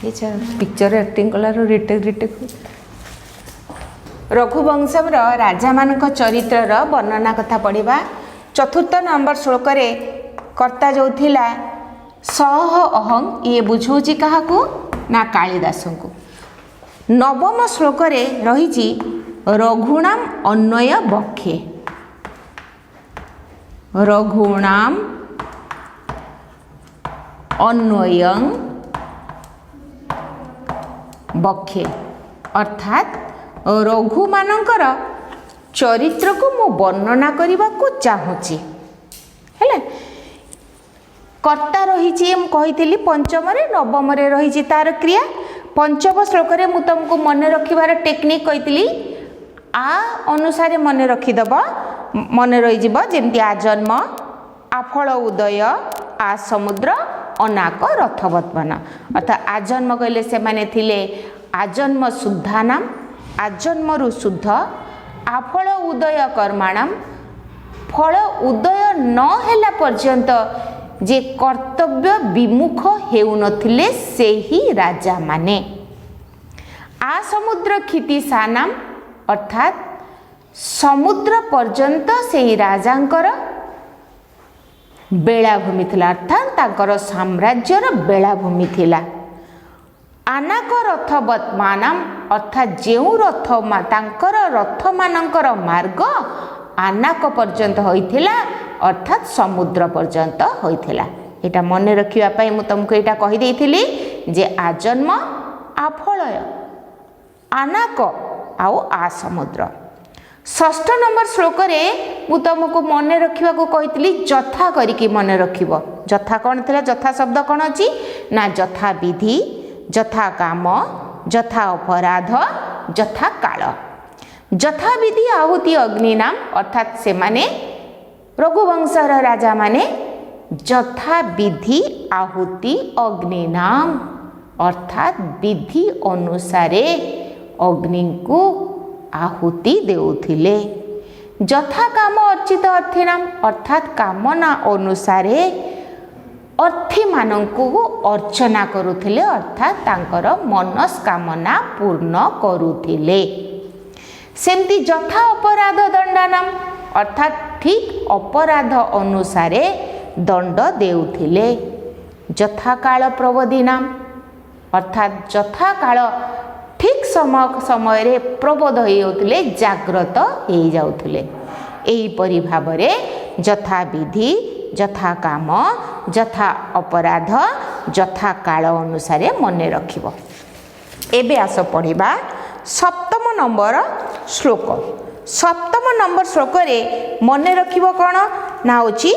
ये picture acting कलार retake retake Raghuvamsham राजा मानक चरित्र वर्णना कथा पढ़ा। चतुर्थ नंबर श्लोक रे कर्ता जो थिला सह अहं ये बुझौची काहाकू ना कालिदास को। नवम श्लोक रे रही रघुणाम अन्वय बक्षे। रघुणाम अन्वयं बक्षे अर्थात रघु मानकर चरित्र को मु वर्णना करने को चाहूँगी है। कर्ता रही कही पंचम नवम रही तार क्रिया। पंचम श्लोक रे मु तुमको मन रखिबार टेक्निक कही आ अनुसार मन रखिदब मन रही जमती आजन्म आफल उदय आ समुद्र अनाक रथवत्मन। अर्थात आजन्म कहले से माने थिले आजन्म शुद्धानाम आजन्मरु शुद्ध आफल उदय कर्माणाम फल उदय न हेला पर्यंत जे कर्तव्य विमुख हेउनथिले सेही राजा माने। आ समुद्र क्षितिशानाम अर्थात समुद्र पर्यंत सेही राजांकर बेलाभूमि थिला अर्थात तांकर साम्राज्यर बेलाभूमि थिला। आनाक रथवत्मानाम अर्थात जेउ रथ तांकर रथ मानकर मार्ग आनाक पर्यंत होइथिला अर्थात समुद्र पर्यंत होइथिला। एटा मन रखिया पई मु तुमको एटा कहि देइथिली जे आजन्म आफलय आनाक आउ आ समुद्र। षष्ठ नंबर श्लोक रे मु तुमको मन रखिबा को कहितली जथा करिकि मन रखिबो। जथा कोन थिला जथा शब्द कोन अछि ना जथा विधि जथा काम जथा अपराध जथा काल। जथा विधि आहुति अग्नि नाम अर्थात से माने रघुवंशर राजा माने जथा विधि आहुति अग्नि नाम अर्थात विधि अनुसारे अग्नि को आहुति देउथिले। जथा काम अर्चित अर्थी नाम अर्थात कामना अनुसारे अर्थी मानंकु अर्चना करुथिले अर्थात तांकर मनस्कामना पूर्ण करुथिले। सेमती जथा अपराध दंडानाम अर्थात ठीक अपराध अनुसारे दंड देउथिले। जथा काल प्रबोधि नाम अर्थात जथा काल ठीक समय रे प्रबोध होउथिले जाग्रत हो जाउथिले। एही परि भाबरे जथा विधि जथा काम जथा अपराध जथा काल अनुसार मन रखिब। एबे आस पढ़िबा सप्तम नंबर श्लोक। सप्तम नंबर श्लोक रे मन रखिब कोन ना होची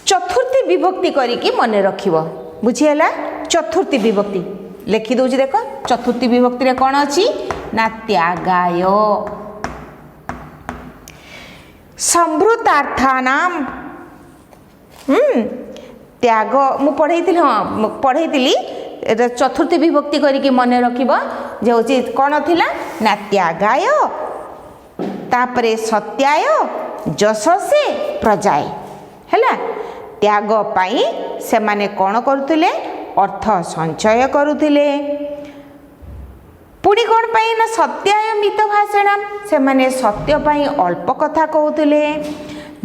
चतुर्थी विभक्ति करिकि मन रखिब। बुझिएला चतुर्थी विभक्ति लिखि दउची देख। चतुर्थी विभक्ति रे कोन अछि ना त्यागाय संभृतार्थानाम त्याग मु पढ़ेइथिली हाँ पढ़ेइथिली चतुर्थी विभक्ति करिकि मन रखिब जे होची कोन थिला ना त्यागाय तापरे सत्याय जशसे प्रजाय हैला। त्याग पाई से माने कोन करुथिले अर्थ संचय करुथिले। पुणी कोन पाई ना सत्याय मित भाषणम से माने सत्य पाई अल्प कथा कहउथिले।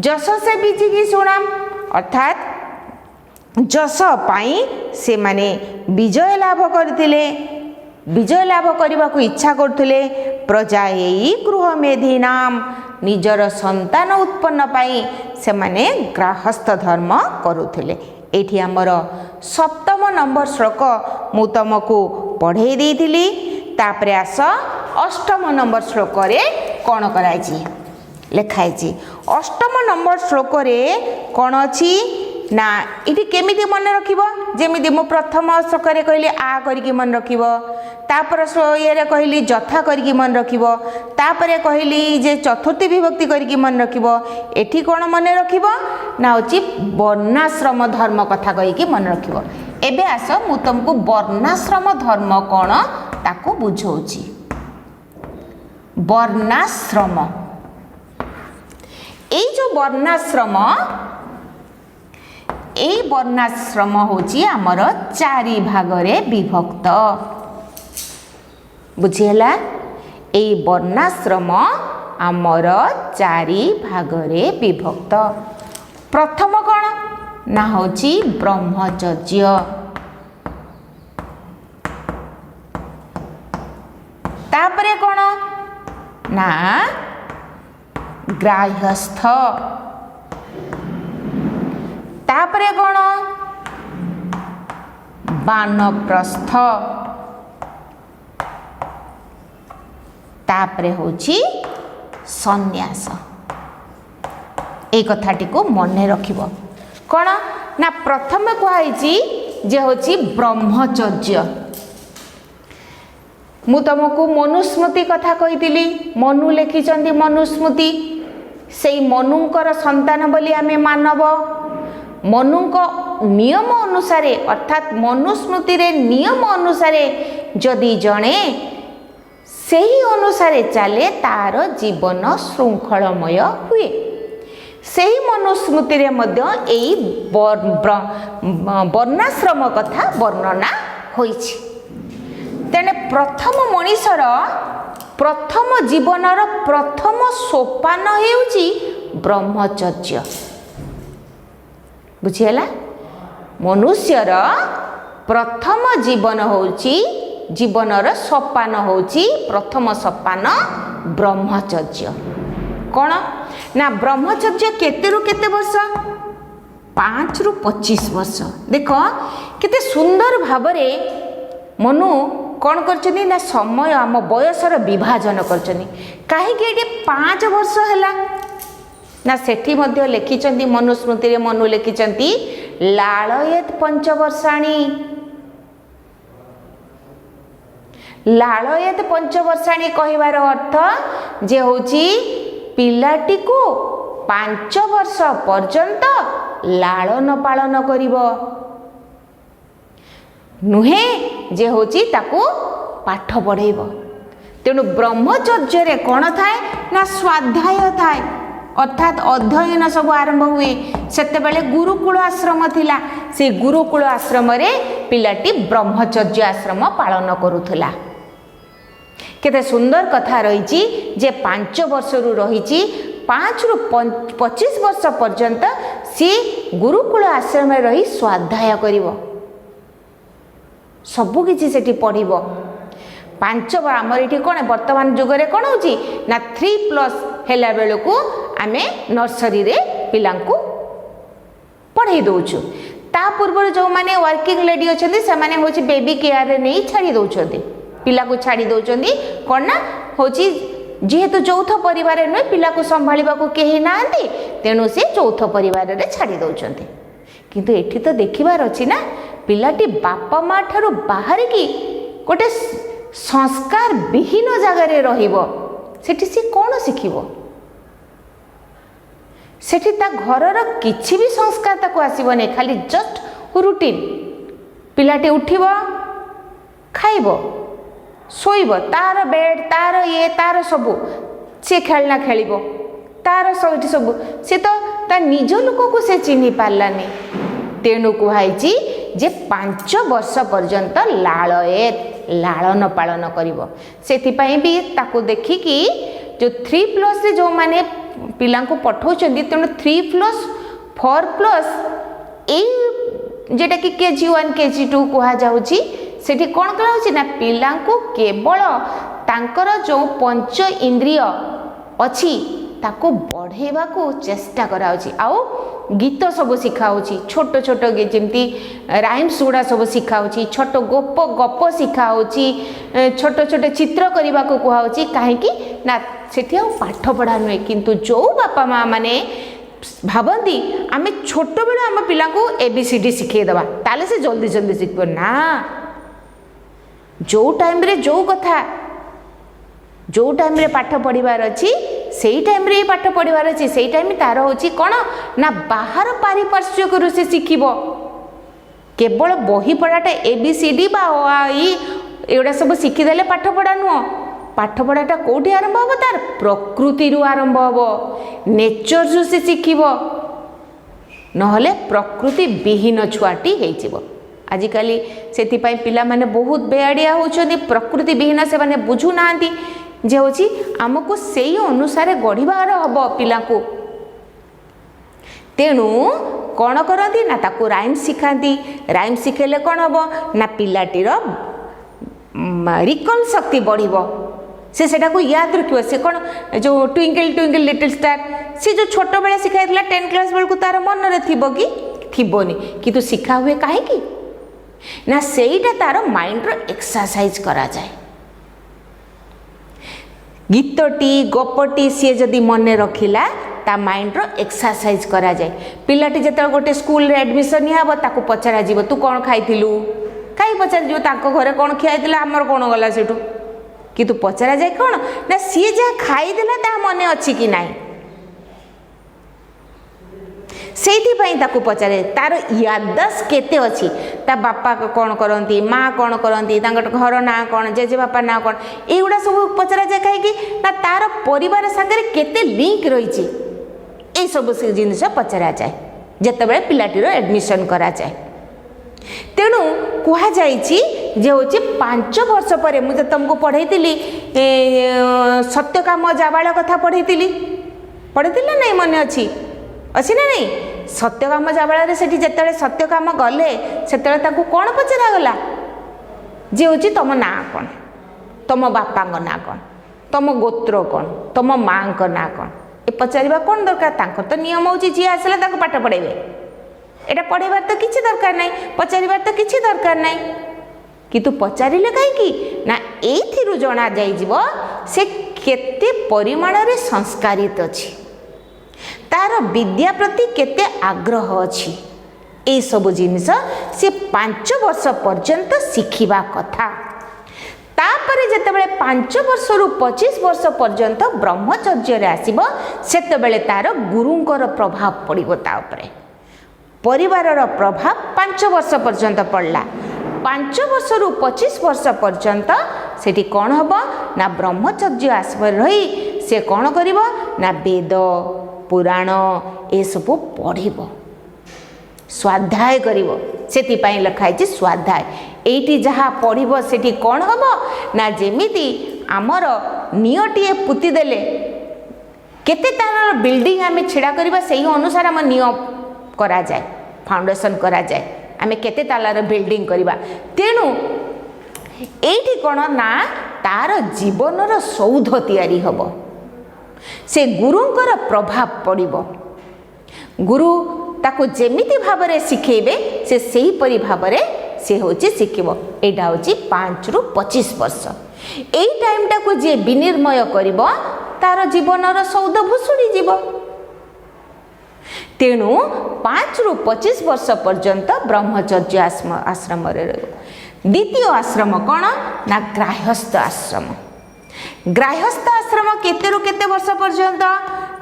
जशसे बिजिगी सुणाम अर्थात जश पाई से माने विजय लाभ करथिले विजय लाभ करने को इच्छा करथिले। प्रजा एई गृह मेधी नाम निजर संतान उत्पन्न पाई से माने गृहस्थ धर्म करुथिले। एठी हमर सप्तम नंबर श्लोक मु तुमको पढ़े देइथिली। तापरे आस अष्टम नंबर श्लोक रे कोन कराइछि लेखाइछि। अष्टम नंबर श्लोक रे कोन अछि ना इटी केमिति मन रखिबो जेमिति मु प्रथम श्लोक रे कहली आ करिकि मन रखिबो। तापर ये कहली जथा करिकि मन रखिबो। तापरे कहली जे चतुर्थी विभक्ति करिकि मन रखिबो। एठी कोन मन रखिबो ना होची वर्णाश्रम धर्म कथा कहिकि मन रखिबो। एबे आस मु तुमको वर्णाश्रम धर्म कोन ताको बुझौची। वर्णाश्रम एई जो वर्णाश्रम এই ବର୍ଣ୍ଣାଶ୍ରମ ହେଉଛି ଆମର 4 ଭାଗରେ ବିଭକ୍ତ। ବୁଝିହେଲା? এই ବର୍ଣ୍ଣାଶ୍ରମ ଆମର 4 ଭାଗରେ ବିଭକ୍ତ। ପ୍ରଥମ କ'ଣ ନା ହେଉଛି ବ୍ରହ୍ମଚର୍ଯ୍ୟ। ତାପରେ କ'ଣ ନା ଗ୍ରାହ୍ୟସ୍ଥ। ତାପରେ କ'ଣ ବାନପ୍ରସ୍ଥ। ତାପରେ ହେଉଛି ସନ୍ନ୍ୟାସ। এই কথাটিକୁ ମନେ ରଖିବ। କ'ଣ ନା ପ୍ରଥମେ କୁହାଯାଇଛି ଯେ ହେଉଛି ବ୍ରହ୍ମଚର୍ଯ୍ୟ। ମୁଁ ତୁମକୁ ମନୁସ୍ମୃତି କଥା କହିଥିଲି। ମନୁ ଲେଖିଛନ୍ତି ମନୁସ୍ମୃତି। ସେଇ ମନୁଙ୍କର ସନ୍ତାନ ବୋଲି ଆମେ ମାନବ। ମନୁଙ୍କ ନିୟମ ଅନୁସାରେ ଅର୍ଥାତ୍ ମନୁସ୍ମୃତିରେ ନିୟମ ଅନୁସାରେ ଯଦି ଜଣେ ସେହି ଅନୁସାରେ ଚାଲେ ତାର ଜୀବନ ଶୃଙ୍ଖଳମୟ ହୁଏ। ସେହି ମନୁସ୍ମୃତିରେ ମଧ୍ୟ ଏଇ ବର୍ଣ୍ଣାଶ୍ରମ କଥା ବର୍ଣ୍ଣନା ହୋଇଛି। ତେଣେ ପ୍ରଥମ ମଣିଷର ପ୍ରଥମ ଜୀବନର ପ୍ରଥମ ସୋପାନ ହେଉଛି ବ୍ରହ୍ମଚର୍ଯ୍ୟ। ବୁଝିହେଲା? ମନୁଷ୍ୟର ପ୍ରଥମ ଜୀବନ ହେଉଛି ଜୀବନର ସୋପାନ ହେଉଛି ପ୍ରଥମ ସୋପାନ ବ୍ରହ୍ମଚର୍ଯ୍ୟ। କ'ଣ ନା ବ୍ରହ୍ମଚର୍ଯ୍ୟ କେତେରୁ କେତେ ବର୍ଷ? 5ରୁ 25 ବର୍ଷ। ଦେଖ କେତେ ସୁନ୍ଦର ଭାବରେ ମନୁ କ'ଣ କରିଛନ୍ତି ନା ସମୟ ଆମ ବୟସର ବିଭାଜନ କରିଛନ୍ତି। କାହିଁକି ଏଠି 5 ବର୍ଷ ହେଲା ନା ସେଠି ମଧ୍ୟ ଲେଖିଛନ୍ତି ମନୁସ୍ମୃତିରେ ମନୁ ଲେଖିଛନ୍ତି ଲାଳୟେତ୍ ପଞ୍ଚବର୍ଷାଣୀ। ଲାଳୟେତ୍ ପଞ୍ଚବର୍ଷାଣୀ କହିବାର ଅର୍ଥ ଯେ ହେଉଛି ପିଲାଟିକୁ 5 ବର୍ଷ ପର୍ଯ୍ୟନ୍ତ ଲାଳନ ପାଳନ କରିବ, ନୁହେଁ ଯେ ହେଉଛି ତାକୁ ପାଠ ପଢ଼େଇବ। ତେଣୁ ବ୍ରହ୍ମଚର୍ଯ୍ୟରେ କ'ଣ ଥାଏ ନା ସ୍ୱାଧ୍ୟାୟ ଥାଏ, ଅର୍ଥାତ୍ ଅଧ୍ୟୟନ ସବୁ ଆରମ୍ଭ ହୁଏ। ସେତେବେଳେ ଗୁରୁକୁଳ ଆଶ୍ରମ ଥିଲା। ସେ ଗୁରୁକୁଳ ଆଶ୍ରମରେ ପିଲାଟି ବ୍ରହ୍ମଚର୍ଯ୍ୟ ଆଶ୍ରମ ପାଳନ କରୁଥିଲା। କେତେ ସୁନ୍ଦର କଥା ରହିଛି ଯେ 5 ବର୍ଷରୁ ରହିଛି 5ରୁ 25 ବର୍ଷ ପର୍ଯ୍ୟନ୍ତ ସିଏ ଗୁରୁକୁଳ ଆଶ୍ରମରେ ରହି ସ୍ୱାଧ୍ୟାୟ କରିବ, ସବୁକିଛି ସେଠି ପଢ଼ିବ। 5 ଆମର ଏଠି କ'ଣ ବର୍ତ୍ତମାନ ଯୁଗରେ କ'ଣ ହେଉଛି ନା 3+ ହେଲା ବେଳକୁ ଆମେ ନର୍ସରୀରେ ପିଲାଙ୍କୁ ପଢ଼େଇ ଦେଉଛୁ। ତା ପୂର୍ବରୁ ଯେଉଁମାନେ ୱାର୍କିଂ ଲେଡି ଅଛନ୍ତି ସେମାନେ ହେଉଛି ବେବି କେୟାରରେ ନେଇ ଛାଡ଼ି ଦେଉଛନ୍ତି, ପିଲାକୁ ଛାଡ଼ି ଦେଉଛନ୍ତି। କ'ଣ ନା ହେଉଛି ଯେହେତୁ ଯୌଥ ପରିବାରରେ ନୁହେଁ, ପିଲାକୁ ସମ୍ଭାଳିବାକୁ କେହି ନାହାନ୍ତି, ତେଣୁ ସେ ଯୌଥ ପରିବାରରେ ଛାଡ଼ି ଦେଉଛନ୍ତି। କିନ୍ତୁ ଏଠି ତ ଦେଖିବାର ଅଛି ନା ପିଲାଟି ବାପା ମା ଠାରୁ ବାହାରିକି ଗୋଟେ ସଂସ୍କାର ବିହୀନ ଜାଗାରେ ରହିବ। ସେଠି ସେ କ'ଣ ଶିଖିବ? ସେଠି ତା ଘରର କିଛି ବି ସଂସ୍କାର ତାକୁ ଆସିବନି, ଖାଲି ଜଷ୍ଟ ରୁଟିନ୍। ପିଲାଟି ଉଠିବ, ଖାଇବ, ଶୋଇବ, ତାର ବେଡ୍, ତାର ଇଏ, ତାର ସବୁ, ସେ ଖେଳନା ଖେଳିବ, ତାର ସେଇଠି ସବୁ। ସେ ତ ତା ନିଜ ଲୋକକୁ ସେ ଚିହ୍ନି ପାରିଲାନି। ତେଣୁ କୁହାଯାଇଛି ଯେ 5 ବର୍ଷ ପର୍ଯ୍ୟନ୍ତ ଲାଳନ ପାଳନ କରିବ। ସେଥିପାଇଁ ବି ତାକୁ ଦେଖିକି ଯେଉଁ 3+ରେ ଯେଉଁମାନେ ପିଲାଙ୍କୁ ପଠାଉଛନ୍ତି, ତେଣୁ 3+, 4+ ଏଇ ଯେଉଁଟାକି KG1 KG2 କୁହାଯାଉଛି, ସେଠି କ'ଣ କରାହେଉଛି ନା ପିଲାଙ୍କୁ କେବଳ ତାଙ୍କର ଯେଉଁ 5 ଇନ୍ଦ୍ରିୟ ଅଛି ତାକୁ ବଢ଼େଇବାକୁ ଚେଷ୍ଟା କରାହେଉଛି। ଆଉ ଗୀତ ସବୁ ଶିଖାହେଉଛି, ଛୋଟ ଛୋଟ ଯେମିତି ରାଇମ୍ସ ଗୁଡ଼ା ସବୁ ଶିଖାହେଉଛି, ଛୋଟ ଗପ ଶିଖାହେଉଛି, ଛୋଟ ଛୋଟ ଚିତ୍ର କରିବାକୁ କୁହାହେଉଛି। କାହିଁକି ନା ସେଠି ଆଉ ପାଠ ପଢ଼ା ନୁହେଁ। କିନ୍ତୁ ଯେଉଁ ବାପା ମା ମାନେ ଭାବନ୍ତି ଆମେ ଛୋଟବେଳୁ ଆମ ପିଲାଙ୍କୁ ABCD ଶିଖେଇଦେବା ତାହେଲେ ସେ ଜଲ୍ଦି ଜଲ୍ଦି ଶିଖିବ, ନା। ଯେଉଁ ଟାଇମ୍ରେ ଯେଉଁ କଥା, ଯେଉଁ ଟାଇମ୍ରେ ପାଠ ପଢ଼ିବାର ଅଛି ସେଇ ଟାଇମ୍ରେ ହିଁ ପାଠ ପଢ଼ିବାର ଅଛି। ସେଇ ଟାଇମ୍ ତାର ହେଉଛି କ'ଣ ନା ବାହାର ପାରିପାର୍ଶ୍ୱିକରୁ ସେ ଶିଖିବ। କେବଳ ବହି ପଢ଼ାଟା ABCD ବା ଇ ଏଗୁଡ଼ା ସବୁ ଶିଖିଦେଲେ ପାଠ ପଢ଼ା ନୁହଁ। ପାଠ ପଢ଼ାଟା କେଉଁଠି ଆରମ୍ଭ ହେବ? ତାର ପ୍ରକୃତିରୁ ଆରମ୍ଭ ହେବ, ନେଚର୍ରୁ ସେ ଶିଖିବ। नहले प्रकृति विहीन छुआटी हो। आजिकल से पिला माने बहुत बेआडिया होचंदी, प्रकृति विहीन से माने बुझु नांती जे होची आमको सेई अनुसार गढ़िबार हम पिला को। तेणु कौन करती ना ताकू राइम शिखाती। राइम शिखेले कौन हम ना पिलाटीर रिकल शक्ति बढ़िबो, से सेटा को याद रखियो। से कौन जो ट्विंकल ट्विंकल लिटिल स्टार से जो छोट बेले शिखाइला 10 क्लास बेल को तार मन रे थिबो कि थिबोनी, किंतु शिखा हुए काहे कि ना सेईटा तार माइंड रो एक्सरसाइज करा जाए। गीतटी गपटी सी जदि मन रखिला ता माइंड रो एक्सरसाइज करा जाए। पिलाटी जेतल गोटे स्कूल रे एडमिशन नियाबो ताको पचरा जीवो तू कौन खाइथिलु, काई पचरा जीवो ताको घरे कौन खियाइतिला हमर कौन गला सेठू, किंतु पचरा जाए कौन ना सी जा खाइदेला ता मने अछि कि नाही, सेइथिपाई ताकू पचारे तार याददाश्त केते अछि, ता बापा कौन करती, माँ कौन करती, घर ना कौन, जेजे बापा ना कौन, एगुड़ा सब पचरा जाए कहीं ना तार परिवार सागर केते लिंक रही ए सब जिनिस पचरा जाए जितेबाला पिलाटीर एडमिशन करा जाए। तेणु कह जे होची 5 वर्ष पर मुझे तुमको पढ़ई सत्यकाम जाबाल कथा पढ़ई ना नहीं मन अच्छी अच्छी ना नहीं। सत्यकाम जाबाल से जिते सत्यकाम गले से कौन पचरा गला जे होची तुम ना कौन, तुम बापा ना कौन, तुम गोत्र कौन, तुम माँ ना कौन, ये पचार कौन दरकार। तांकर तो नियम होची जी आसला ताको पाठ पढ़ेबे, एटा पढ़ेबार तो किछि दरकार नहीं, पचारिबार तो किछि दरकार नहीं, किंतु पचारिले कहीं ना एथिरु जना जाई जीवो से केते परिमाण रे संस्कारित अछि, तार विद्या प्रति केते आग्रह अछि। ए सब जिनिस से 5 वर्ष पर्यंत शिखिबा कथा। तापरे जेतेबेले 5 वर्ष रु 25 वर्ष पर्यंत ब्रह्मचर्य रे आसीबो सेतेबेले तार गुरुंकर प्रभाव पड़िबो ता उपरे। परिवार प्रभाव 5 वर्ष पर्यंत पड़ला। 5 वर्ष रु 25 वर्ष पर्यंत सेठी कौन हम ना ब्रह्मचर्य आश्रम रही से कौन करिबो ना वेद पुराण ए सब पढ़िबो, स्वाध्याय करिबो। सेति पई लिखाई स्वाध्याय। एठी जहा पढ़िबो सेठी कौन हम ना जेमिति आमर नियटिए पुति देले केते तार बिल्डिंग आमे छिड़ा करिबा सेही अनुसार हम निय करा जाए, फाउंडेशन करा जाए, आमे केते तालार बिल्डिंग करिबा। तेणु एठी कौन ना तार जीवनर सौध तैयारी हबो, से गुरुंकर प्रभाव पड़िबो। गुरु ताको जेमिति भाबरे शिखेबे से सेही परि भाबरे से होची शिखिबो। एटा होची 5 रु 25 वर्ष। एई टाइम टाको जे विनिर्मय करिबो तार जीवनर सौध भुसुड़ी जीवो। तेणु 5 रु 25 वर्ष पर्यंत ब्रह्मचर्य आश्रम रे। द्वितीय आश्रम कौन ना गृहस्थ आश्रम। गृहस्थ आश्रम केते रु केते वर्ष पर्यंत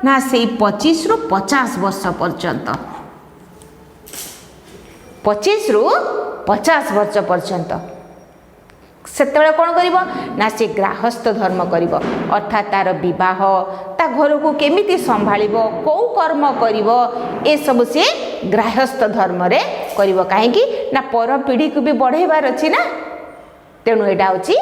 ना से 25 रु 50 वर्ष पर्यंत। 25 रु 50 वर्ष पर्यंत सेतेबेले कौन करिबो ना से गृहस्थ धर्म करिबो, अर्थात तार विवाह ता घर को केमिति संभाळिबो, को कर्म करिबो, ए सब से गृहस्थ धर्म रे करिबो। काहे कि ना पर पीढ़ी को भी बढ़ेबार अछि ना, तेणु एटा होची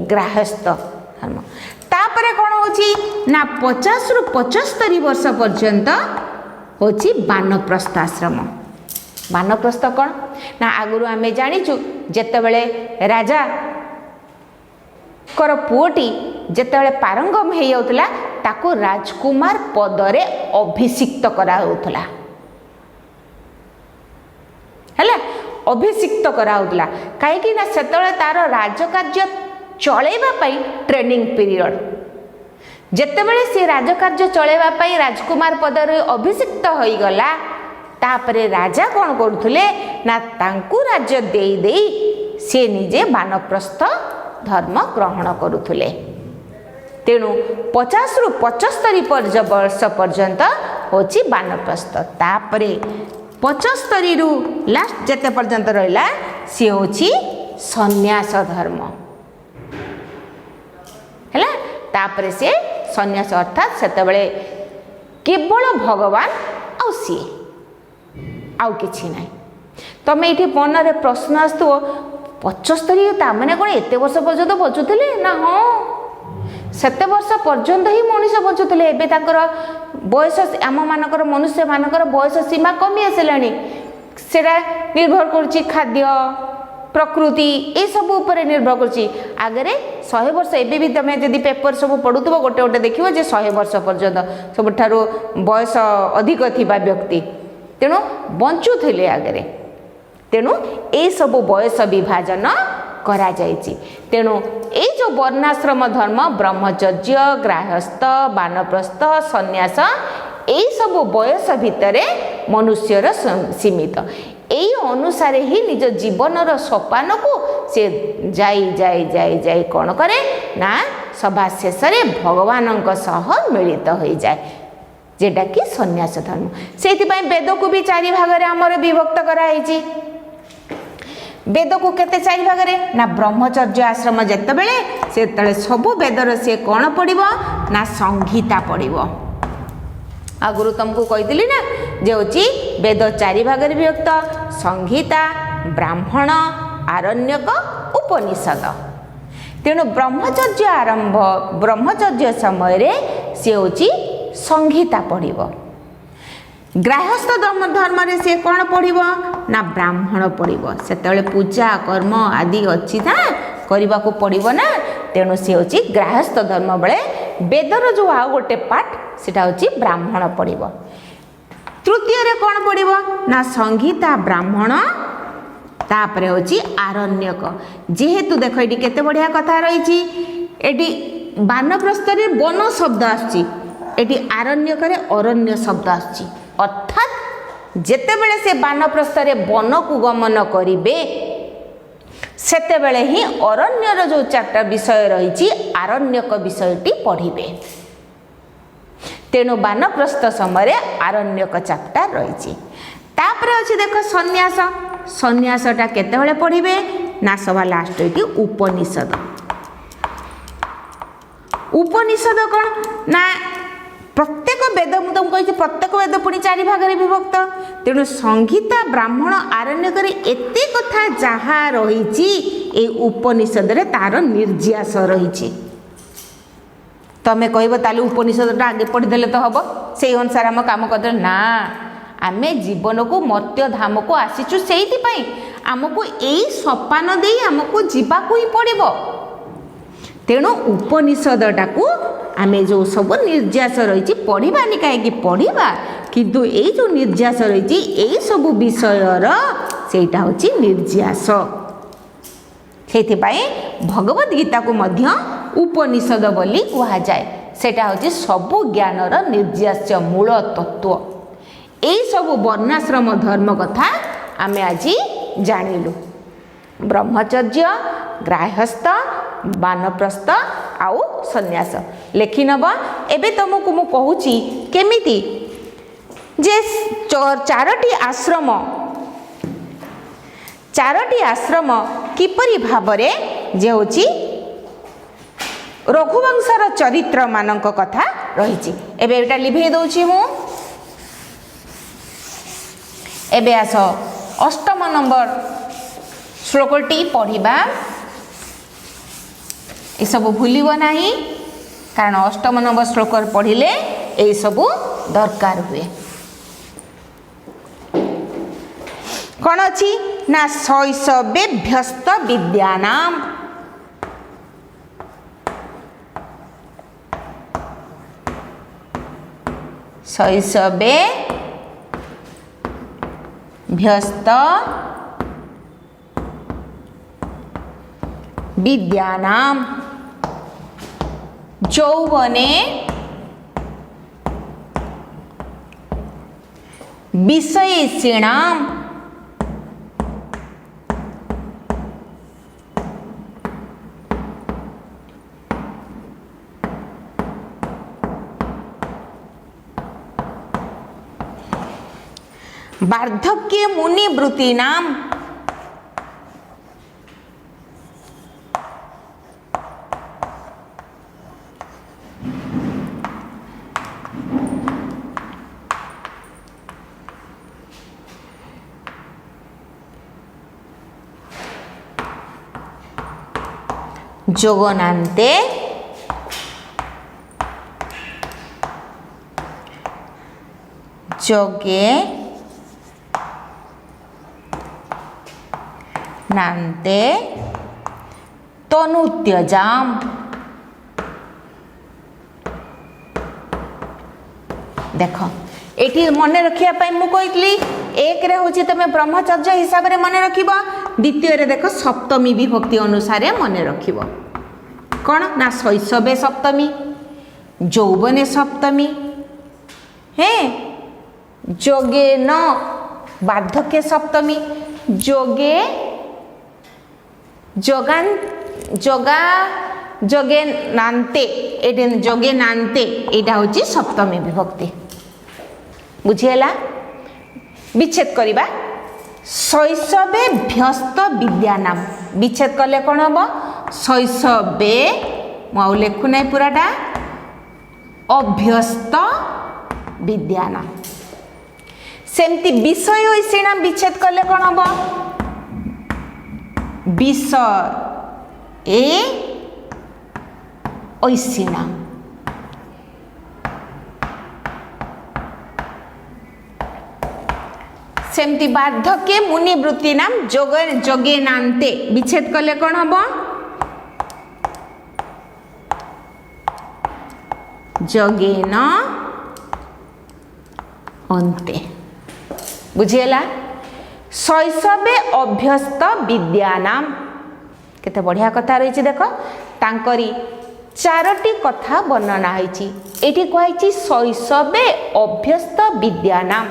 गृहस्थ धर्म। तापरे कौन होची ना 50 रु 75 वर्ष पर्यंत होची वानप्रस्थ आश्रम। वानप्रस्थ कौन ना आगुरु आमे जानिचु जेतेबेले राजा कर पुओटी जेतेबेले पारंगम हे जाउतला ताको राजकुमार पदरे अभिषिक्त करा होतला। हैला अभिषिक्त करा होतला काहे कि ना सेतेबेले तार राजकार्य चलेबा पई ट्रेनिंग पीरियड। जेतेबेले से राजकार्य चलेबा पई राजकुमार पदरे अभिषिक्त होई गला तापरे राजा कौन करुले ना तांकु राज्य देई देई से निजे वानप्रस्थ धर्म ग्रहण करुले। तेणु 50 रु 75 वर्ष पर्यंत होची वानप्रस्थ। तापरे 75 रु लास्ट जेते पर्यंत रहिला सी होची सन्यास धर्म। हैला तापरे से सन्यास अर्थात सेतेबेले केवल भगवान आ सी आउ किछि नाही। तमे एठी मनरे प्रश्न आस्तुओ 75 तामने कोन एते वर्ष पर्यंत बचुथिले ना? हाँ, सेते वर्ष पर्यंत ही मनुष्य बचुथिले। एबे ताकर बयस आम मानकर मनुष्य मानकर बयस सीमा कमी आसिलानी। सेटा निर्भर करछि खाद्य प्रकृति ए सब ऊपर निर्भर करछि। आगरे 100 वर्ष एबे भी तमे जदि पेपर सब पढुथबो गोटे गोटे देखिबो जे 100 वर्ष पर्यंत सबठारो बयस अधिक थिबा व्यक्ति तेणु बंचुथिले आगरे। तेणु ए सब बयस विभाजन करा जायछि। तेणु ए जो वर्णाश्रम धर्म ब्रह्मचर्य गृहस्थ वानप्रस्थ सन्यास ए सब बयस भितरे मनुष्यर सीमित। एई अनुसार ही निज जीवनर सोपान को से जाई जाई जाई जाई कौन करे ना सभा शेष भगवान सह मिलित हो जाए, जेटा कि सन्यास धर्म। से वेद को भी 4 भाग आमर विभक्त कराई। वेद को केते 4 भाग ना ब्रह्मचर्य आश्रम जेते बेले से तले सबु वेदर से कौन पड़िबो ना संहिता पड़िबो। आगुरु तुमको कहीदिली ना जे होची वेद 4 भाग विभक्त संहिता ब्राह्मण आरण्यक उपनिषद। तेणु ब्रह्मचर्य आरंभ ब्रह्मचर्य समय रे से होची संहिता पड़िबो। गृहस्थ धर्म रे से कौन पड़िबो ना ब्राह्मण पड़िबो। सेतेले पूजा कर्म आदि अछि ना करबा को पड़िबो ना। तेणु से होची गृहस्थ धर्म बेले वेदर जो आ गोटे पाठ सेटा होची ब्राह्मण पड़िबो। तृतीय रे कौन पड़िबो ना संहिता ब्राह्मण तापरे होची आरण्यक। जेहेतु देखो एटी केते बढ़िया कथा रहिची। एटी वानप्रस्थ रे वन शब्द आछि, एटी आरण्यक रे अरण्य शब्द आछि। अर्थात जेतेबेले से वानप्रस्थ रे वन को गमन करिवे सेतेबेले ही अरण्यर जो 4टा विषय रहिची आरण्यक विषयटी पढ़िबे। तेणु वानप्रस्थ समय आरण्यक चैप्टर रहिची। तापरे अछि देखो सन्यास। सन्यासटा केतेबेले पढ़िबे ना सभा लास्ट होती उपनिषद। उपनिषद कौन ना प्रत्येक वेद मु तुमको कही प्रत्येक वेद पुणी 4 भाग विभक्त। तेणु संहिता ब्राह्मण आरण्यक एते कथा जहा रही ए उपनिषद रे तार निर्यास रही। तमे कहब ताले उपनिषद आगे पढ़ीदे तो हम से अनुसार आम कम करदे ना। आमे जीवन को मर्त्य धाम को आसीचु से आमको यही सोपान दे आमको जीवाकू ही पड़ो। तेणु उपनिषदटा को आमे जो सब निर्यास रही पढ़ानी कहीं पढ़ा किंतु ये जो निर्यास रही यही सब विषयर सेटा होची निर्यास। से भगवद गीता को मध्य उपनिषद बोली कहा जाए। सेटा होची सबु ज्ञानर निर्यास मूल तत्व। यही सब वर्णाश्रम धर्म कथा आमे आज जानिलु। ब्रह्मचर्य गृहस्थ वानप्रस्थ आउ सन्यास लेखि नब। एबे तुमको मु कहूची केमिति जे 4टी आश्रम किपरि भाबरे जे होची रघुवंशर चरित्र मानक कथा रहिची। एबे एटा लिभे दउची मु। एबे आस 8 नंबर श्लोकटी पढ़िबा। ये सब भूलिबो नाही कारण 8 नंबर श्लोक पढ़िले ये सब दरकार हुए। कौन अच्छी ना शैशवेभ्यस्त विद्यानाम। शैशवे भ्यस्त विद्यानाम यौवने विषयेषिणाम वार्धक्ये मुनिवृत्तीनाम। ଯୋଗନାନ୍ତେ ଯୋଗେ ନାନ୍ତେ ତନୁତ୍ୟଜାମ୍। देख ये मन रखापी मुझे एक हूँ तुम ब्रह्मचर्य हिसाब से मन रख द्वितीय देख सप्तमी विभक्ति अनुसार मन रख कौन ना शैशवे सप्तमी यौवने सप्तमी है जोगे न बार्धक्य सप्तमी जोगे जोगान जोगा जोगे नान्ते जोगे नान्ते यहाँ हूँ सप्तमी विभक्ति बुझीगला। विच्छेद करवा शैशवे भ्यस्त विद्यानाम विच्छेद कले कौन हम शैशवे मुझे लिखु ना पूराटा अभ्यस्त विद्यानाम सेमती विषय ऐषिणाम विच्छेद कले कौन हम विषय ऐषिणाम सेमती बार्धक्य मुनिवृत्ति नाम जोगे नान्ते विच्छेद कले कौन हम जोगे न अंते बुझीगला। शैशवे अभ्यस्त विद्यानाम केते बढ़िया कथा रही देख तांकरी चारोटी कथा वर्णना होती कही शैशवे अभ्यस्त विद्यानाम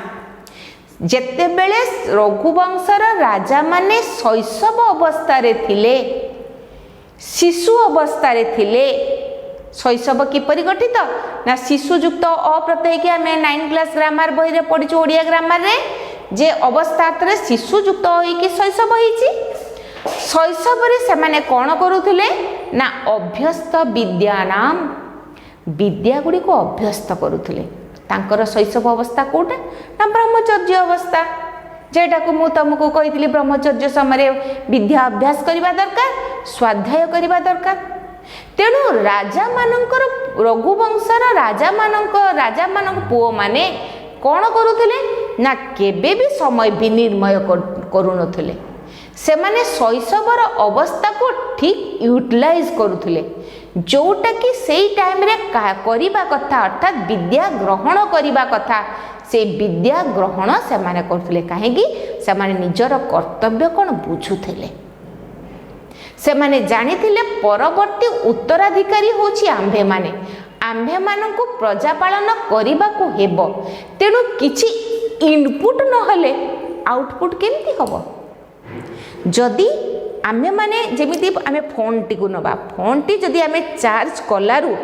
जेते बेले रघुवंशर राजा माने शैशव अवस्था थिले शिशु अवस्था थिले शैशव किपरि गठित ना शिशुयुक्त अप्रत्यय कि आम 9 क्लास ग्रामर बही रे पढ़ी ओडिया ग्रामर रे जे अवस्था शिशुयुक्त होइकि शैशव होइछि शैशव रे से माने कौन करुथिले ना अभ्यस्त विद्यानाम विद्या गुडी को अभ्यस्त करुथिले तांकर शैशव अवस्था कोटा ना ब्रह्मचर्य अवस्था जेटा को मु तुमको कही ब्रह्मचर्य समय विद्या अभ्यास करने दरकार स्वाध्याय करने दरकार तेणु राजा मानकर रघुवंशर राजा मान पुओ माने कौन करुथिले ना केबे भी समय विनिर्मय करुनथिले से माने शैशवर अवस्था को ठीक यूटिलाइज करुथिले जोटा कि सेई टाइम रे करिबा कथा अर्थात विद्या ग्रहण करिबा कथा से विद्या ग्रहण से माने करथिले काहेकि से माने निजर कर्तव्य कोन बुझुथिले से माने जानिथिले परवर्ती उत्तराधिकारी होछि आंभे माननकु प्रजा पालन करिबा को हेबो तेणु किछि इनपुट न हले आउटपुट केमती हबो जदि आमे माने जेमिति आमे फोन टी को नबा फोन टी जदि आमे चार्ज कलारु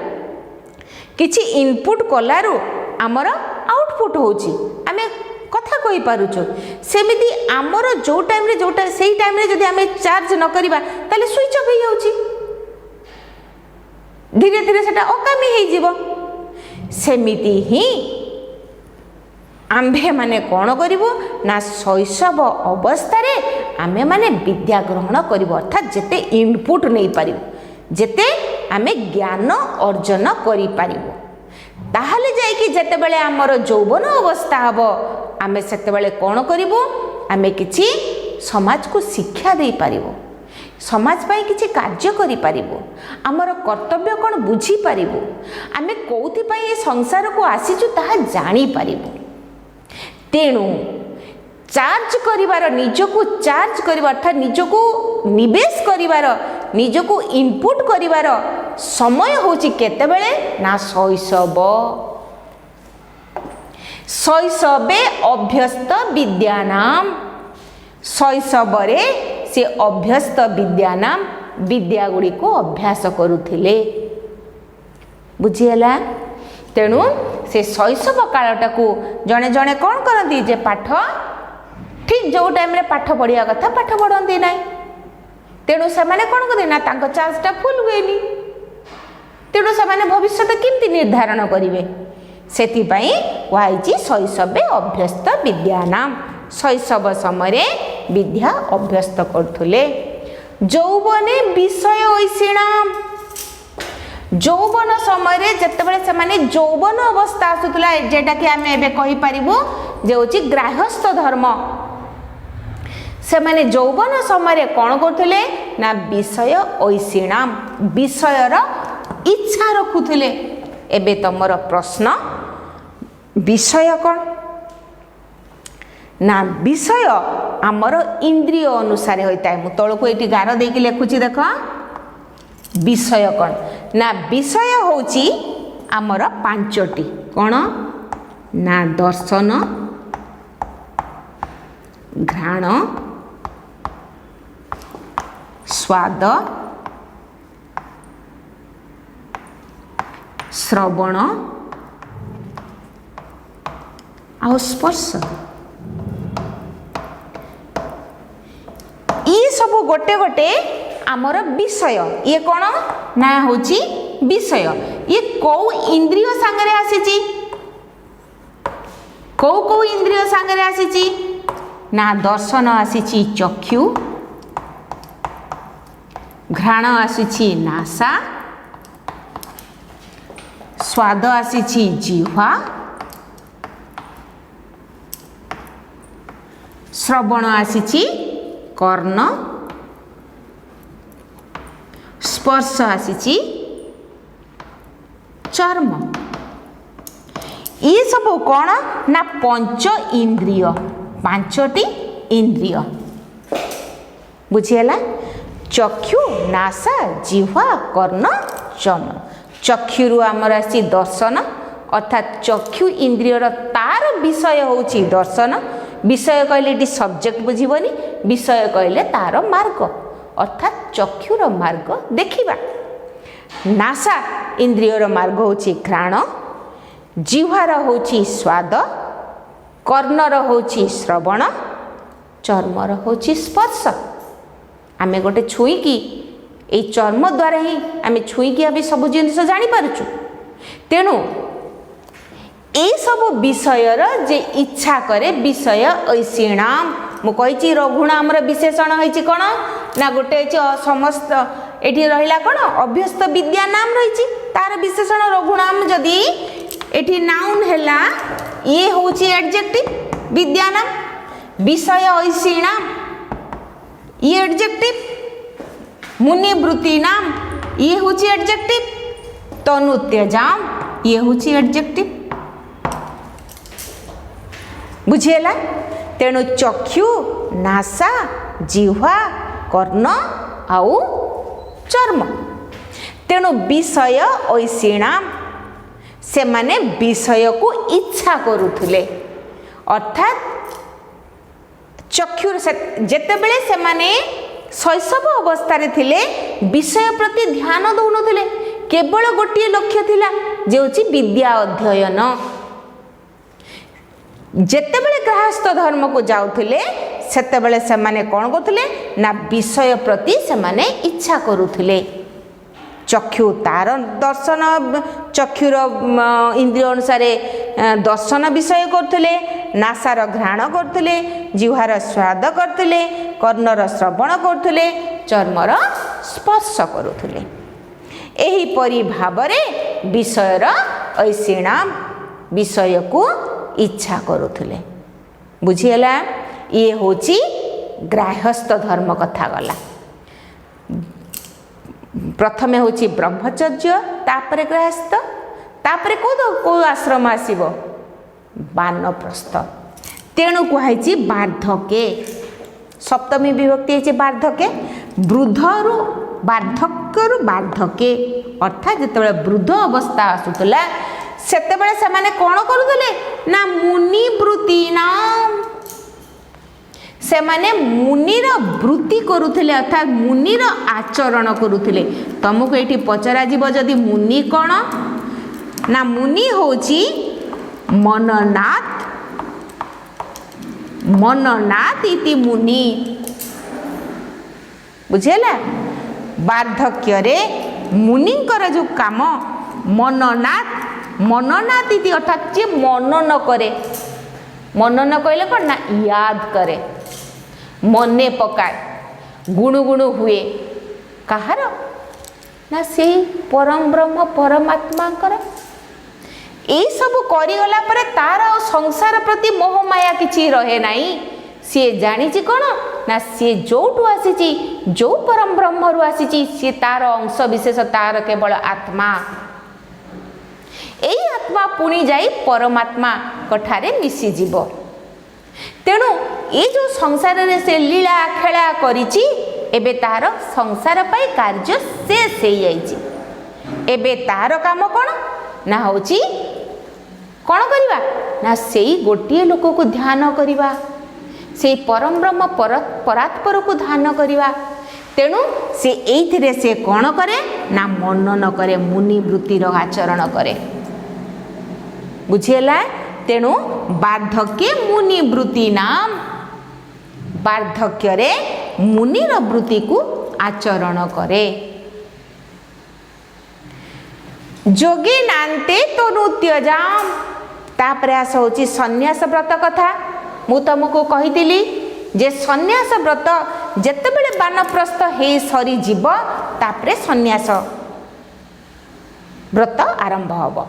किछि इनपुट कलारु आमर आउटपुट होछि आमे कथा कहि पारुछु सेमिति आमर जो टाइम रे जोटा सेही टाइम रे जदि आमे चार्ज न करिबा ताले स्विच ऑफ हो जाउछि धीरे धीरे सेटा अकामी हे जीवो सेमिति ही आंभे माने कौन करिवो ना शैशव अवस्था रे आमे माने विद्या ग्रहण करिवो अर्थात जेते इनपुट नहीं पारिवो जेते आमे ज्ञान अर्जन करि पारिवो ताहले जाय कि जेते बेले हमर यौवन अवस्था हबो आमे सेते बेले कौन करिवो आमे किछि समाज को शिक्षा दे पारिवो समाज पाई किछि कार्य करि पारिवो हमर कर्तव्य कौन बुझी पारिवो आमे कोथि पाई ए संसार को आसीचु ताहा जानि पारिवो तेणु चार्ज करिवार निजको चार्ज करिवार अर्थात निजको निवेश करिवार निजको इनपुट करिवार समय होछि केते बेले ना शैशवे अभ्यस्त विद्यानाम शैशवरे से अभ्यस्त विद्यानाम विद्या गुडी को अभ्यास करुथिले बुझियला तेणु से शैशव कालटा को जड़े जड़े कौन करती जे पाठ ठीक जो टाइम रे पाठ पढ़िया कथा पाठ पढ़ती ना तेणु से माने कौन करते ना तांको चार्जटा फुल हुएनी तेणु से माने भविष्य केमती निर्धारण करेंगे से कहुई शैशवे अभ्यस्त विद्यानाम शैशव समय विद्या अभ्यस्त करुले ଯୌବନେ ବିଷୟ ଐଶିଣାମ୍। ଯୌବନ ସମୟରେ ଯେତେବେଳେ ସେମାନେ ଯୌବନ ଅବସ୍ଥା ଆସୁଥିଲା, ଯେଟାକି ଆମେ ଏବେ କହିପାରିବୁ ଯେ ହେଉଛି ଗ୍ରାହସ୍ଥ ଧର୍ମ। ସେମାନେ ଯୌବନ ସମୟରେ କ'ଣ କରୁଥିଲେ ନା ବିଷୟ ଐଶିଣାମ୍, ବିଷୟର ଇଚ୍ଛା ରଖୁଥିଲେ। ଏବେ ତମର ପ୍ରଶ୍ନ, ବିଷୟ କ'ଣ ନା ବିଷୟ ଆମର ଇନ୍ଦ୍ରିୟ ଅନୁସାରେ ହୋଇଥାଏ। ମୁଁ ତଳକୁ ଏଇଠି ଗାର ଦେଇକି ଲେଖୁଛି, ଦେଖ ବିଷୟ କ'ଣ ନା ବିଷୟ ହେଉଛି ଆମର ପାଞ୍ଚଟି। କ'ଣ ନା ଦର୍ଶନ, ଘ୍ରାଣ, ସ୍ୱାଦ, ଶ୍ରବଣ ଆଉ ସ୍ପର୍ଶ। ये सब गोटे गोटे आमर विषय। ये कौन ना होची विषय। ये कौ इंद्रिय सांगरे आसीची, कौ इंद्रिय सांगरे आसीची ना दर्शन आसीची चक्षु, घ्राण आसीची नासा, स्वाद आसीची जिह्वा, श्रवण आसीची कर्ण, स्पर्श आसीची चर्म। ये सब कौन ना पंच इंद्रिय, पांचटी इंद्रिय। बुझीगला? चक्षु, नासा, जिह्वा, कर्ण, चर्म। चक्षुरु आमर आसी दर्शन, अर्थात चक्षु इंद्रियर तार विषय होची दर्शन। विषय कहले ये सब्जेक्ट बुझीबनी, विषय कहले तार मार्ग, अर्थात चक्षुर मार्ग देखिबा। नासा इंद्रियर मार्ग होची घ्राण, जिह्वार होची स्वाद, कर्णर होची श्रवण, चर्मर होची स्पर्श। आमे गोटे छुईकी ए चर्म द्वारा ही आमे छुईकी आबे सब जिनिस जानि पारुछु। तेणु ए सब विषयर जे इच्छा करे विषय ऐशिणाम। मु कहिछि रघुणामर विशेषण होइछि कोन ना गोटे समस्त एठी रहिला कोन अभ्यस्त विद्या नाम रहिछि, तार विशेषण रघुणाम। जदि एठी नाउन हैला ये होछि एडजेक्टिव विद्या नाम, विषय ऐशिणाम ये एडजेक्टिव, मुनि वृत्ति नाम ये होछि एडजेक्टिव, तनु त्यजाम ये होछि एडजेक्टिव। बुझेला? तेणु चक्षु, नासा, जिह्वा, कर्ण आउ चर्म। तेणु विषय ऐशिणाम, से माने विषय को इच्छा करुथुले। अर्थात चक्षुर जेतेबेले से माने शैशव अवस्था रे थिले विषय प्रति ध्यान दउनथुले, केवल गोटे लक्ष्य थिला जे होची विद्या अध्ययन। जेतेबेले गृहस्थ धर्म को जाउथिले सेतेबेले से माने कोन करथुले ना विषय प्रति से माने इच्छा करुथुले। चक्षु तार दर्शन, चक्षुर इंद्रिय अनुसार दर्शन विषय करथुले, नासार घ्राण करथुले, जिह्वार स्वाद करथुले, कर्णर श्रवण करथुले, चर्मर स्पर्श करुथुले। एही परि भावरे विषयर ऐशिणाम, विषय को इच्छा करुथुले। बुझीगला? ये होची गृहस्थ धर्म कथा गला। प्रथमे होची ब्रह्मचर्य, तापरे गृहस्थ, तापरे को आश्रम आसीबो वानप्रस्थ। तेणु कुहाइची वार्धके, सप्तमी विभक्ति होची वार्धके। वृद्धरु वार्धक्यरु वार्धके, अर्थात जेतेबेले वृद्ध अवस्था आसुतला सेतेबेले सेमाने कोन करुथले ना मुनि वृत्ति नाम, से माने मुनिर वृत्ति करुथले, अर्थात मुनिर आचरण करुथले। तुमको ये पचरा जीव जदि मुनि कौन ना मुनि होची मननाथ, मननाथ इति मुनि। बुझेला? वार्धक्य रे मुनिंकर जो काम मननाथ, मननाथ इति अर्थात जे मनन करे। मनन कहले कौन ना याद करे, मने पकाए। गुणुगुणु हुए कहार ना से परम ब्रह्म परमात्मा यही सब करीगला पर तार संसार प्रति मोह माया किछि रहे नहीं। सी जानी कौन ना सी जोठू आसी जो परम ब्रह्म रु आसी सी तार अंश विशेष तार केवल आत्मा। यही आत्मा पुणी जाई परमात्मा कठारे मिसी जीव। तेणु ये जो संसार रे से लीला खेला करिछि एबे तार संसार पाई कार्य शेष हो जाइछि। एबे तार काम कौन ना होची कौन करिबा ना सेई गोटिए लोक को ध्यान करिबा से परम ब्रह्म परात्पर को ध्यान करिबा। तेणु से एइथिरे से कौन करे ना मनन करे मुनि वृत्तिर आचरण करे। बुझिएला। तेणु वार्धक्य मुनि वृत्ति नाम वार्धक्य रे मुनिर वृत्ति को आचरण करे। जोगी नान्ते तनु त्यजाम तापर आस होची सन्यास व्रत कथा। मु तुमको कहितिली जे सन्यास व्रत जेतेबेले बानप्रस्थ हे सरी जीव तापरे सन्यास व्रत आरंभ हब।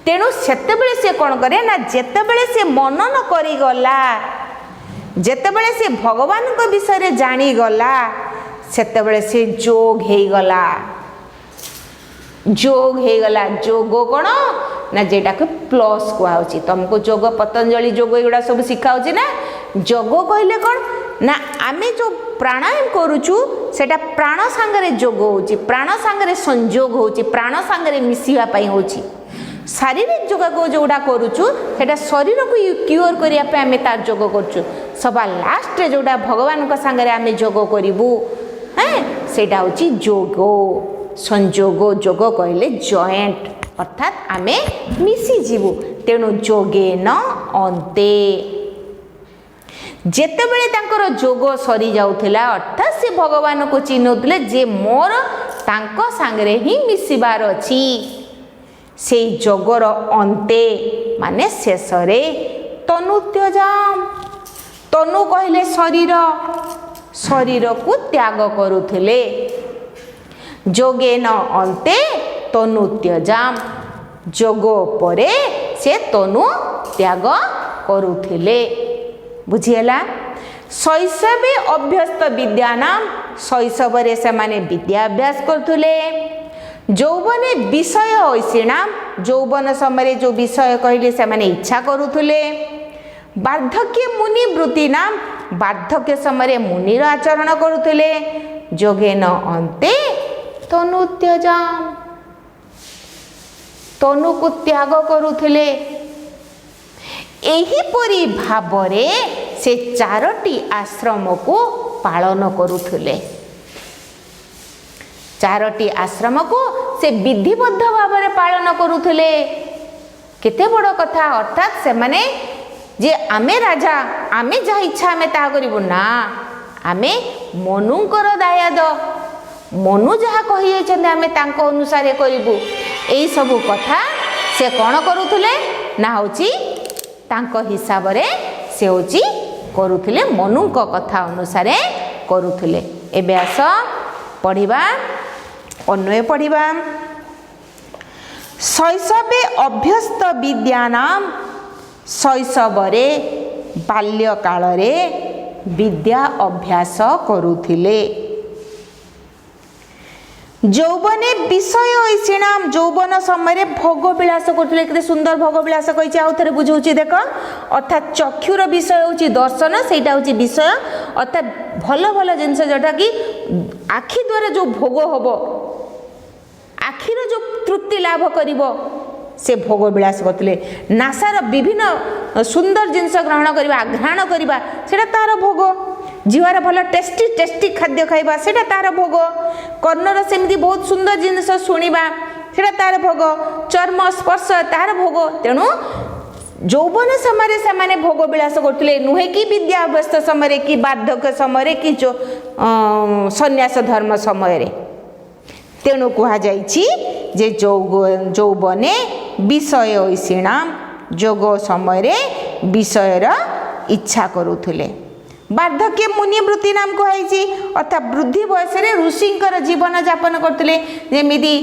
तेणु सेतेबेले से कौन करे ना जेतेबेले से मनन करी गला जेतेबेले से भगवान को विषय जानी गला सेतेबेले से जोग हे गला। जोग हे गला। जोग कौन ना जेटा को प्लस कहउची तुमको जोग पतंजलि जोग एगुड़ा सब शिखाउची ना। जोग कहले कौन ना आमे जो प्राणायाम करूचु सेटा प्राण सांगरे जोग होची प्राण सांगरे संयोग होची प्राण सांगरे मिसिवा पई होची। शारीरिक जोग को जोड़ा करूचु सेटा शरीर को क्योर करिया पे आमे तार जोग करचु। सभा लास्ट रे जोड़ा भगवान को सांगरे आमे जोग करिवु हैं सेटा होची जोग संयोग। जोग कहले जॉइंट अर्थात आमे मिसी जीवु। तेणु जोगे न अंते जेतेबेले तांकर जोग सरी जाउथिला अर्थात से भगवान को चिन्हउथिले जे मोर तांको सांगरे ही मिसिबार अछि से जोगर अंते माने शेषरे तनु त्यजाम। तनु कहले शरीर शरीर को त्याग करुथिले। जोगे न अंते तनु त्यजाम जोग परे से तनु त्याग करुथिले। बुझिएला। शैशवे अभ्यस्त विद्यानाम शैशवरे से माने विद्याभ्यास करथुले। यौवने विषय ऐसिणाम यौवन समय जो विषय कहले से माने इच्छा करुथुले। वार्धक्य मुनि वृत्ति नाम वार्धक्य समय मुनिर आचरण करुथुले। जोगे न अंते तनु त्यजाम तनु को त्याग करुथुले। एहीपरि भावरे से चारोटी आश्रम को पालन करुथुले। चारोटी आश्रम को से विधिबद्ध भाव में पालन करुथुले। केते बड़ कथा। अर्थात से माने जे आमे राजा आमे जहा इच्छा आमे ता करिवु ना आमे मनुंकर दायाद मनु जहा कहि जायछन आमे तांको अनुसार करिवु। एई सब कथा से कौन करुथुले ना होची तांको हिसाब रे से होची करुथुले मनुंक कथा अनुसार करुथुले। एबे आस पढ़िबा अन्वय पढ़िबा। शैशवे अभ्यस्त विद्यानाम शैशवरे बाल्यकाल रे विद्या अभ्यास करुथिले। यौवने विषय ऐसिणाम यौवन समय भोग विलास करथिले। केते सुंदर भोग विलास कहिछि आउ थरे बुझौछि देख। अर्थात चक्षुर विषय होछि दर्शन सेटा होछि विषय अर्थात भल भल जिनस जोटा कि आखि द्वारा जो भोग होबो आखिर जो तृप्ति लाभ करिवो से भोग विलास करथिले। नासार विभिन्न सुंदर जिनस ग्रहण करबा आघ्राण करबा सेटा तार भोग। जीवार भल टेस्टी टेस्टी खाद्य खाइबा सेटा तार भोग। कर्णर सेमती बहुत सुंदर जिनस शुणिबा सेटा तार भोग। चर्म स्पर्श तार भोग। तेणु यौवन समय से माने भोग विलास करथिले नुहे कि विद्या अभ्यस्त समय कि वार्धक्य समय कि जो सन्यास धर्म समय। तेणु कहा जाइछि जे यौवने विषय ऐसिणाम जोग समय विषयर इच्छा करुथिले। बार्धक्य मुनि वृत्ति नाम कहुई अर्थात वृद्धि बयस ऋषिंकर जीवन यापन करते जमीदी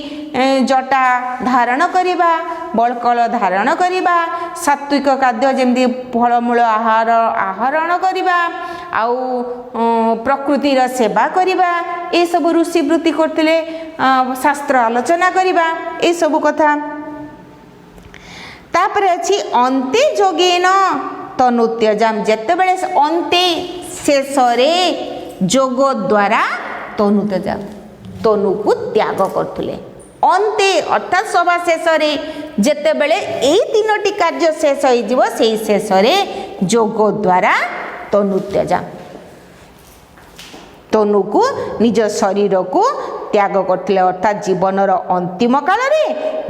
जटा धारण करवा बलकल धारण करवा सात्विक खाद्य जमी फलमूल आहार आहरण करवा आउ प्रकृतिर सेवा करवा ये सब ऋषि वृत्ति करते शास्त्र आलोचना करवा ये सब कथा तापर अच्छी अंते जोगेन तनुत्यजाम जेते बेले अंते शेषरे जोग द्वारा तनुत्यजाम तनु को त्याग करथुले अंते अर्थात सभा शेषरे जेते बेले एई तीनोटी कार्य शेष होई जीवो सेई शेषरे जोग द्वारा तनुत्यजाम तनु को निज शरीर को त्याग करथिले अर्थात जीवनर अंतिम काल रे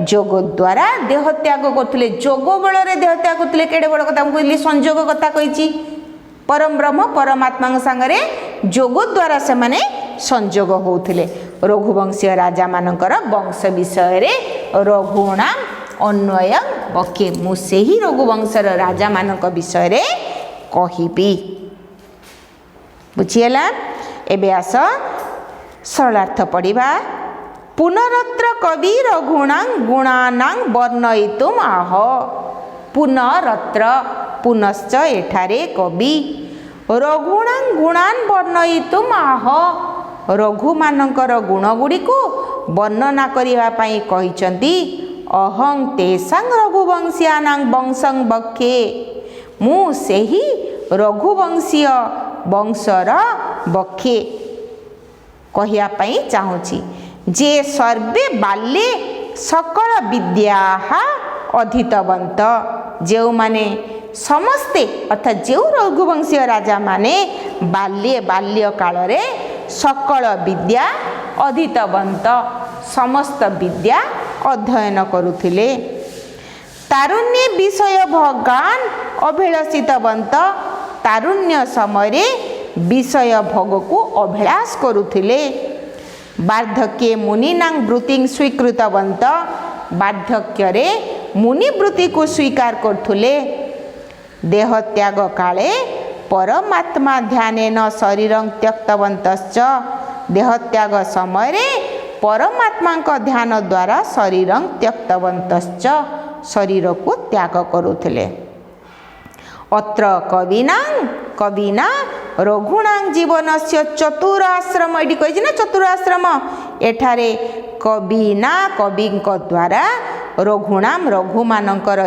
जोग द्वारा देह त्याग करथिले जोग बल रे देह त्याग करथिले केडे बड़ कथा कहली संजोग कथा कहिची परम ब्रह्म परमात्मा संगरे जोग द्वारा से माने संजोग होउथिले रघुवंशीय राजा मानकर वंश विषय रे रघुनाम अन्वय बके मु सेही रघुवंशर राजा मानक विषय रे कहिबी बुझियला एबे आस सरलार्थ पढ़िबा पुनरत्र कवि रघुणां गुणानां वर्णयितुम आह पुनरत्र पुनश्च एठारे कवि रघुणां गुणान् वर्णयितुम आह रघु मानकर गुण गुड़ी को वर्णना करिवा पई कहिचंती अहं तेसां रघुवंशियानां वंशं बखे मु सेही रघुवंशीय वंशर बखे कहिया पई चाहूची जे सर्वे बाल्ये सकल विद्या अधीतवंत जो माने समस्ते अर्थात जो रघुवंशीय राजा माने बाल्य काल रे सकल विद्या अधीतवंत समस्त विद्या अध्ययन करुथिले तारुण्य विषय भगवान अभिलषितवंत तारुण्य समय विषय भोग को अभिलाष करुथिले वार्धक्ये मुनिनां वृत्ति स्वीकृतवंत वार्धक्य रे मुनि वृत्ति को स्वीकार करथुले देह त्याग काले परमात्मा ध्यानेन शरीरं त्यक्तवन्तश्च देह त्याग समय रे परमात्मा का ध्यान द्वारा शरीरं त्यक्तवन्तश्च शरीर को त्याग करुथिले अत्र कविना रघुणां जीवनस्य चतुराश्रम एटी कही ना चतुराश्रम एठारे कविना कवि द्वारा रघुणां रघु मानकर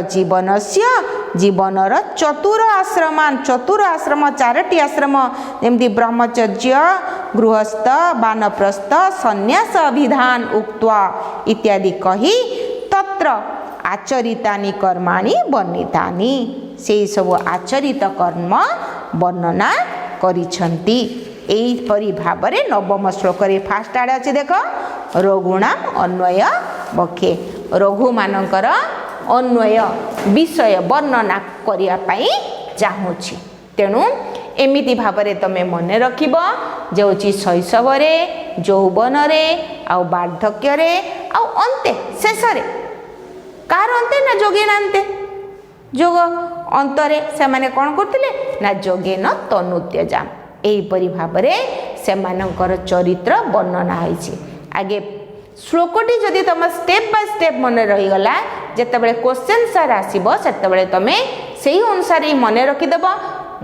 जीवनर चतुर आश्रम चारोटी आश्रम जमती ब्रह्मचर्य गृहस्थ वानप्रस्थ संन्यास अभिधान उक्त्वा इत्यादि कही तत्र आचरितानि कर्माणि वर्णितानि से सब आचरित कर्म वर्णना करिछंती एपरी भाव में नवम श्लोक रे फास्ट आड़े अच्छे देख रघुणाम अन्वय बखे रघु मानकर अन्वय विषय वर्णना करने चाहूँगी तेणु एमिति भाव में तमें मन रखिब जो शैशव यौवन आ वार्धक्य आउ अंते शेष कार अंते ना जोगेन अंते जोग अंतरे से माने कौन करथिले ना जोगेन तनुत्यजाम एहिपरि भाव में सेमानंकर चरित्र वर्णना होइछि आगे श्लोकटी जदि तुम स्टेप बाय स्टेप मन रहीगला जितेबाला क्वेश्चन सार आसब से तुम से अनुसार मन रखिदेव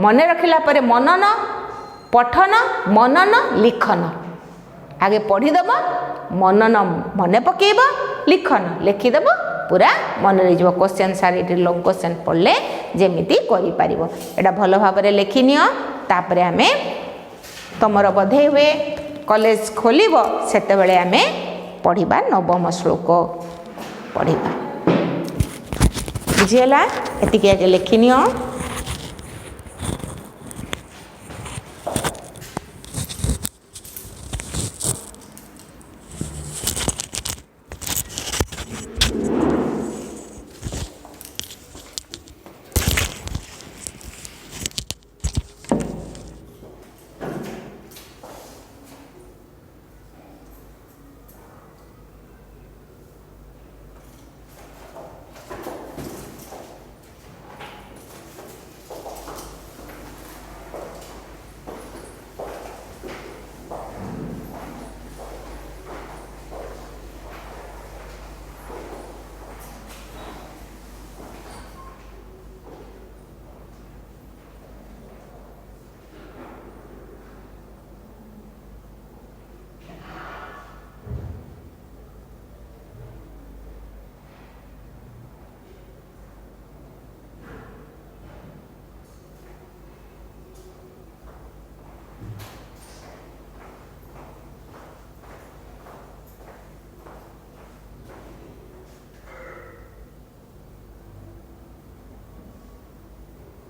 मन रखिला परे मनन पठन मनन लिखन आगे पढ़ीदेव मनन मन पकेब लिखन लिखिदेव पूरा मन रही क्वेश्चन सार ये लंग क्वेश्चन पढ़ले जमीती कर एटा भल भाव में लिखिनि तापर आम तुमर बधे हुए कॉलेज खोलिब सेते बेले आम पढ़िबा नवम श्लोक पढ़िबा बुझीगला एतिके लिखिनि।